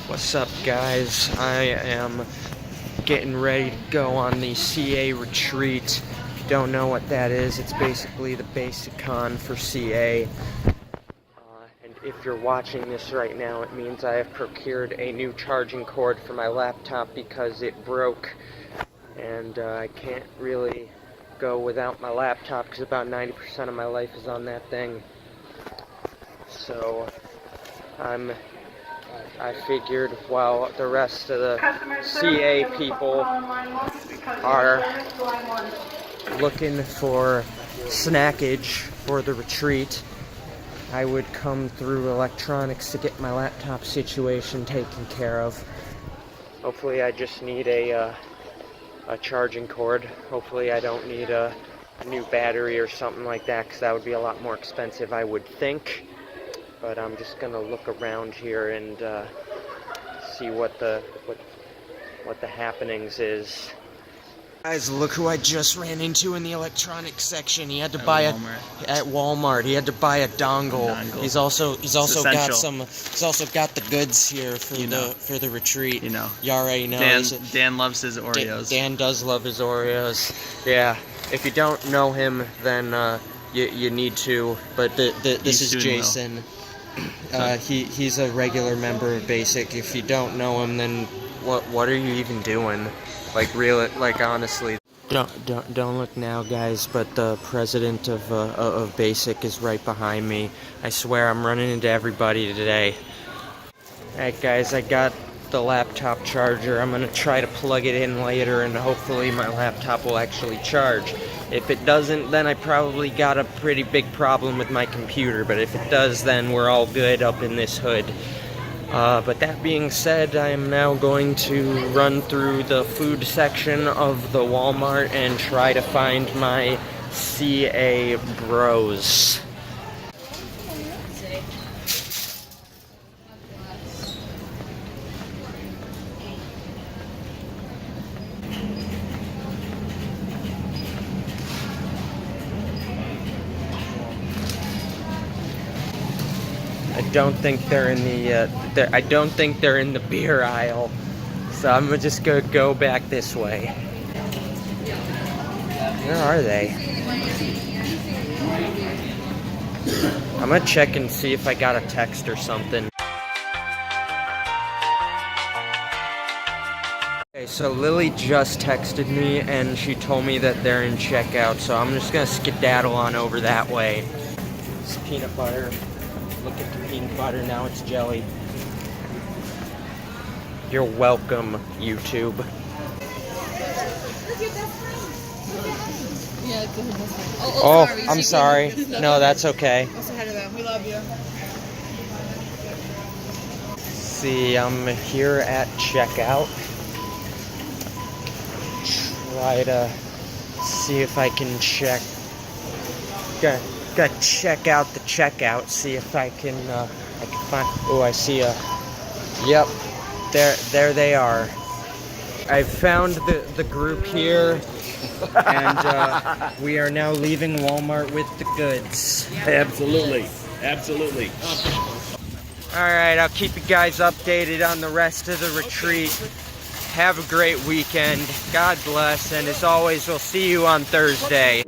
What's up, guys? I am getting ready to go on the CA retreat. If you don't know what that is, it's basically the basic con for CA. And if you're watching this right now, it means I have procured a new charging cord for my laptop because it broke. And I can't really go without my laptop because about 90% of my life is on that thing. So I figured while the rest of the CA people are looking for snackage for the retreat, I would come through electronics to get my laptop situation taken care of. Hopefully I just need a charging cord. Hopefully I don't need a new battery or something like that, because that would be a lot more expensive, I would think. But I'm just gonna look around here and see what the happenings is. Guys, look who I just ran into in the electronics section. He had to buy at Walmart. He had to buy a dongle. He's also got the goods here for the retreat. You know. You already know. Dan loves his Oreos. Dan does love his Oreos. Yeah. If you don't know him, then you need to. But this is Jason. He's a regular member of Basic. If you don't know him, then what are you even doing? Like honestly. Don't look now, guys, but the president of Basic is right behind me. I swear I'm running into everybody today. Alright, guys, I got the laptop charger. I'm gonna try to plug it in later and hopefully my laptop will actually charge. If it doesn't, then I probably got a pretty big problem with my computer, but if it does, then we're all good up in this hood. But that being said, I am now going to run through the food section of the Walmart and try to find my CA bros. I don't think they're in the I don't think they're in the beer aisle, so I'm just gonna go back this way. Where are they? I'm gonna check and see if I got a text or something. Okay, so Lily just texted me and she told me that they're in checkout, so I'm just gonna skedaddle on over that way. It's peanut butter. Look at the peanut butter, now it's jelly. You're welcome, YouTube. Oh, I'm sorry. No, that's okay. We love you. See, I'm here at checkout. Try to see if I can check. Gotta check out the checkout, see if I can find. Oh, I see a. Yep, there they are. I found the group here, and we are now leaving Walmart with the goods. Absolutely. All right, I'll keep you guys updated on the rest of the retreat. Have a great weekend. God bless, and as always, we'll see you on Thursday.